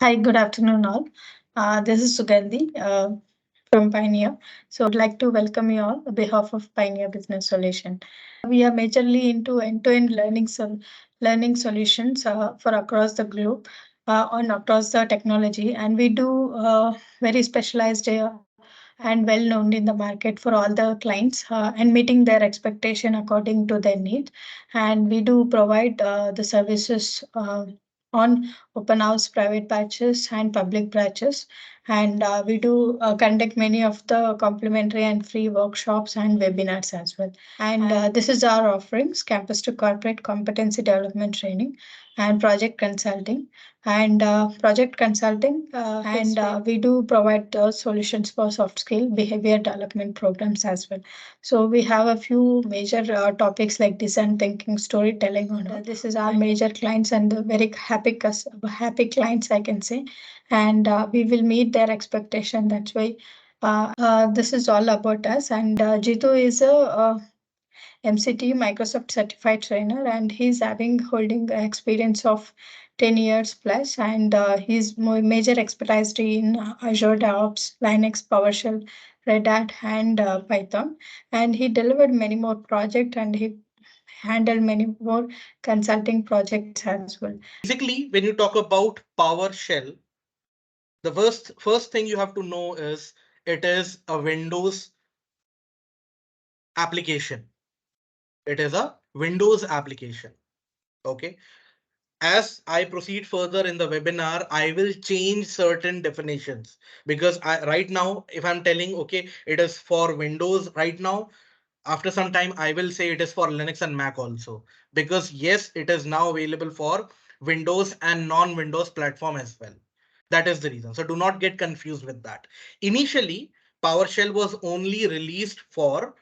Hi, good afternoon, all. This is Sugandhi from Pioneer. So, I'd like to welcome you all on behalf of Pioneer Business Solution. We are majorly into end-to-end learning solutions for across the globe on across the technology, and we do very specialized and well known in the market for all the clients and meeting their expectation according to their needs. And we do provide the services on open house, private batches, and public batches. And we do conduct many of the complimentary and free workshops and webinars as well. And this is our offerings: campus to corporate competency development training and project consulting. And project consulting, and we do provide solutions for soft skill behavior development programs as well. So we have a few major topics like design thinking, storytelling, and this is our major clients and the very happy clients, I can say. And we will meet their expectation. That's why this is all about us. And Jitu is a MCT Microsoft certified trainer, and he's having holding experience of 10 years plus, and he's major expertise in Azure DevOps, Linux, PowerShell, Red Hat, and Python. And he delivered many more projects, and he handled many more consulting projects as well. Basically, when you talk about PowerShell, the first thing you have to know is it is a Windows application. It is a Windows application. Okay. As I proceed further in the webinar, I will change certain definitions because right now, if I'm telling, okay, it is for Windows right now, after some time, I will say it is for Linux and Mac also, because yes, it is now available for Windows and non-Windows platform as well. That is the reason. So do not get confused with that. Initially, PowerShell was only released for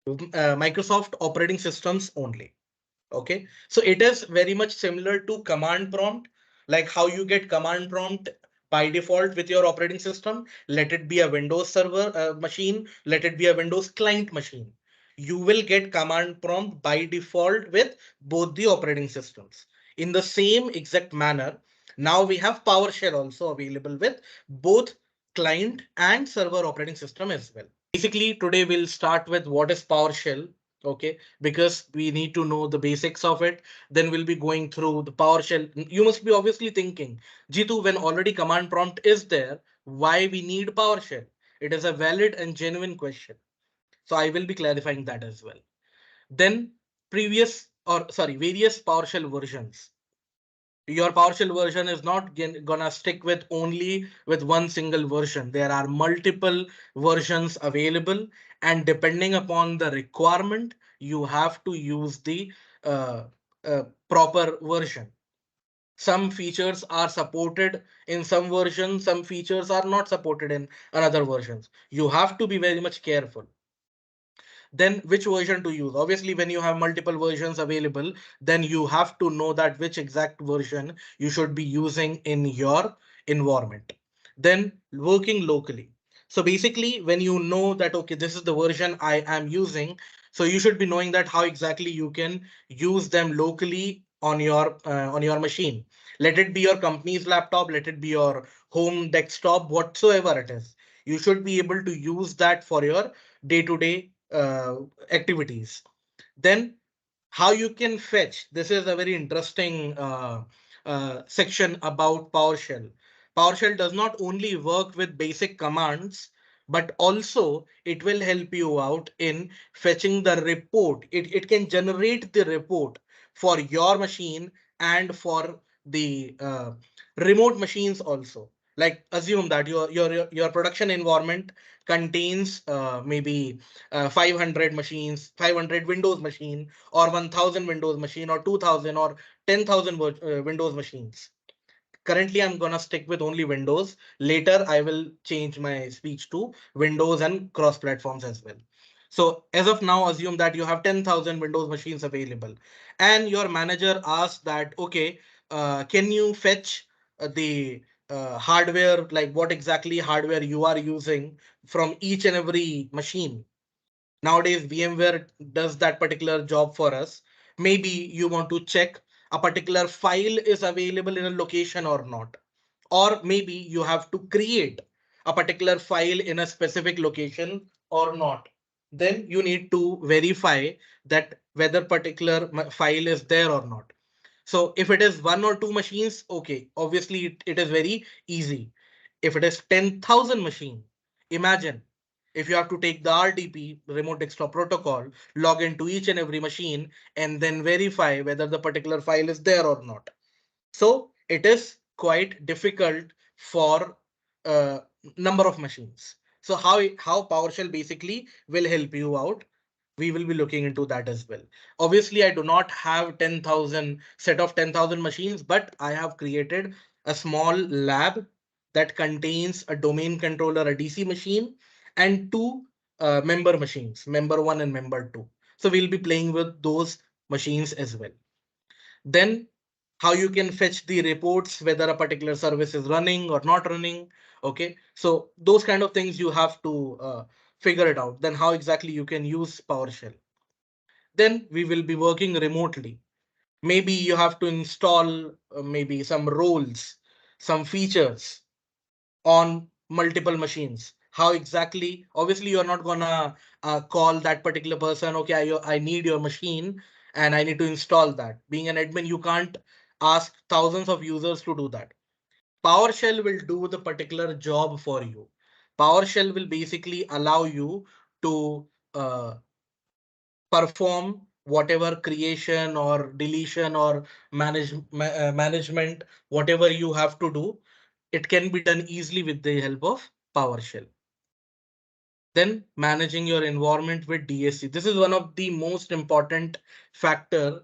Microsoft operating systems only. Okay, so it is very much similar to command prompt, like how you get command prompt by default with your operating system. Let it be a Windows server machine, let it be a Windows client machine. You will get command prompt by default with both the operating systems. In the same exact manner, now we have PowerShell also available with both client and server operating system as well. Basically, today we'll start with what is PowerShell. Okay, because we need to know the basics of it. Then we'll be going through the PowerShell. You must be obviously thinking, Jitu, when already command prompt is there, why we need PowerShell? It is a valid and genuine question. So I will be clarifying that as well. Then various PowerShell versions. Your PowerShell version is not gonna stick with only with one single version. There are multiple versions available, and depending upon the requirement, you have to use the uh, proper version. Some features are supported in some versions, some features are not supported in another versions. You have to be very much careful. Then which version to use? Obviously, when you have multiple versions available, then you have to know that which exact version you should be using in your environment. Then working locally. So basically, when you know that, okay, this is the version I am using, so you should be knowing that how exactly you can use them locally on your machine. Let it be your company's laptop, let it be your home desktop, whatsoever it is. You should be able to use that for your day-to-day activities. Then how you can fetch. This is a very interesting section about PowerShell. PowerShell does not only work with basic commands, but also it will help you out in fetching the report. It can generate the report for your machine and for the remote machines also. Like assume that your production environment contains maybe 500 machines, 500 Windows machine, or 1000 Windows machine, or 2000 or 10,000 Windows machines. Currently, I'm gonna stick with only Windows. Later, I will change my speech to Windows and cross platforms as well. So as of now, assume that you have 10,000 Windows machines available, and your manager asks that, okay, can you fetch the hardware, like what exactly hardware you are using from each and every machine. Nowadays, VMware does that particular job for us. Maybe you want to check a particular file is available in a location or not. or maybe you have to create a particular file in a specific location or not. Then you need to verify that whether particular file is there or not. So if it is one or two machines, okay, obviously it is very easy. If it is 10,000 machine, imagine if you have to take the RDP, remote desktop protocol, log into each and every machine, and then verify whether the particular file is there or not. So it is quite difficult for uh, number of machines. So how PowerShell basically will help you out, we will be looking into that as well. Obviously, I do not have 10,000 set of 10,000 machines, but I have created a small lab that contains a domain controller, a DC machine, and two member machines, member one and member two. So we'll be playing with those machines as well. Then how you can fetch the reports, whether a particular service is running or not running. Okay, so those kind of things you have to figure it out. Then how exactly you can use PowerShell. Then we will be working remotely. Maybe you have to install maybe some roles, some features on multiple machines. How exactly? Obviously, you're not gonna call that particular person, okay, I need your machine and I need to install that. Being an admin, you can't ask thousands of users to do that. PowerShell will do the particular job for you. PowerShell will basically allow you to uh, perform whatever creation or deletion or management, whatever you have to do, it can be done easily with the help of PowerShell. Then managing your environment with DSC. This is one of the most important factor.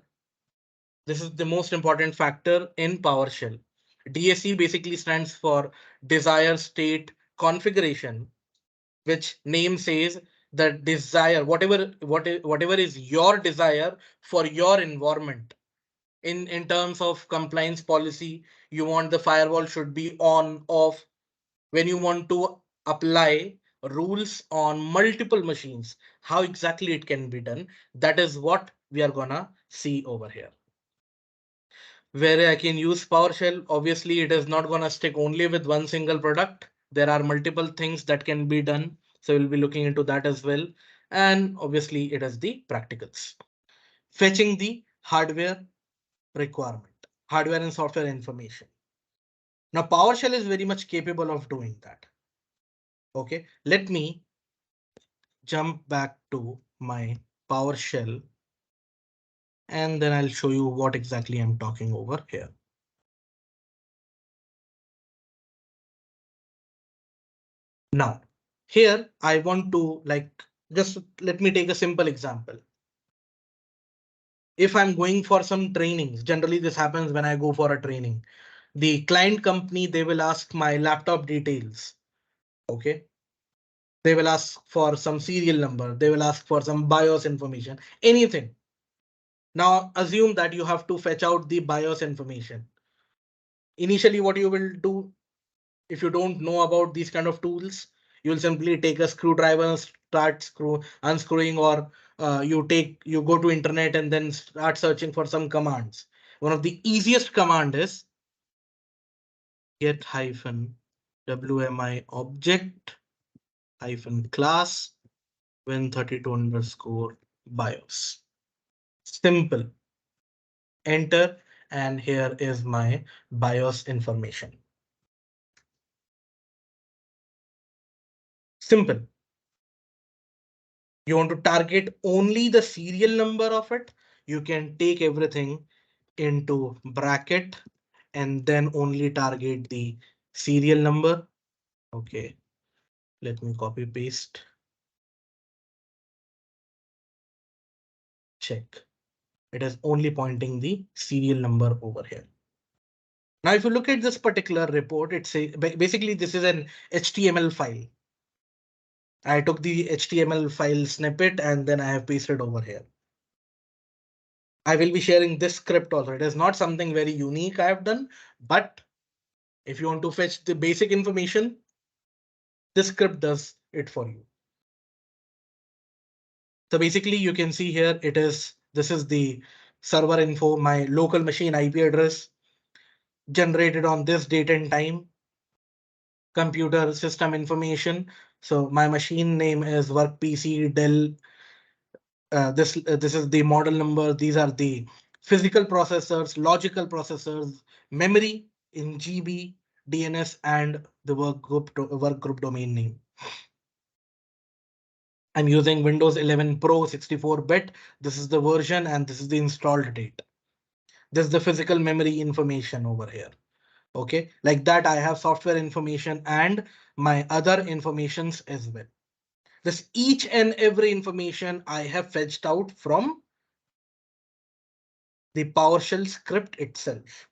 This is the most important factor in PowerShell. DSC basically stands for desired state configuration, which name says the desire, whatever is your desire for your environment. In terms of compliance policy, you want the firewall should be on, off. When you want to apply rules on multiple machines, how exactly it can be done, that is what we are gonna see over here. Where I can use PowerShell, obviously it is not gonna stick only with one single product. There are multiple things that can be done. So we'll be looking into that as well. And obviously it is the practicals. Fetching the hardware requirement, hardware and software information. Now PowerShell is very much capable of doing that. Okay, let me jump back to my PowerShell and then I'll show you what exactly I'm talking over here. Now, here I want to just let me take a simple example. If I'm going for some trainings, generally this happens when I go for a training. The client company, they will ask my laptop details. Okay. They will ask for some serial number. They will ask for some BIOS information, anything. Now assume that you have to fetch out the BIOS information. Initially, what you will do, if you don't know about these kind of tools, you'll simply take a screwdriver and start unscrewing, or you go to internet and then start searching for some commands. One of the easiest command is get hyphen wmi object hyphen class win32 underscore BIOS. Simple. Enter, and here is my BIOS information. Simple. You want to target only the serial number of it, you can take everything into bracket and then only target the serial number. Okay, let me copy paste. Check. It is only pointing the serial number over here. Now, if you look at this particular report, it says basically this is an HTML file. I took the HTML file snippet and then I have pasted over here. I will be sharing this script also. It is not something very unique I have done, but if you want to fetch the basic information, this script does it for you. So basically you can see here, this is the server info, my local machine IP address generated on this date and time. computer system information. So my machine name is work PC Dell. This is the model number. These are the physical processors, logical processors, memory in GB, DNS, and the work group domain name. I'm using Windows 11 Pro 64-bit. This is the version and this is the installed date. This is the physical memory information over here. Okay, like that I have software information and my other informations as well. This each and every information I have fetched out from the PowerShell script itself.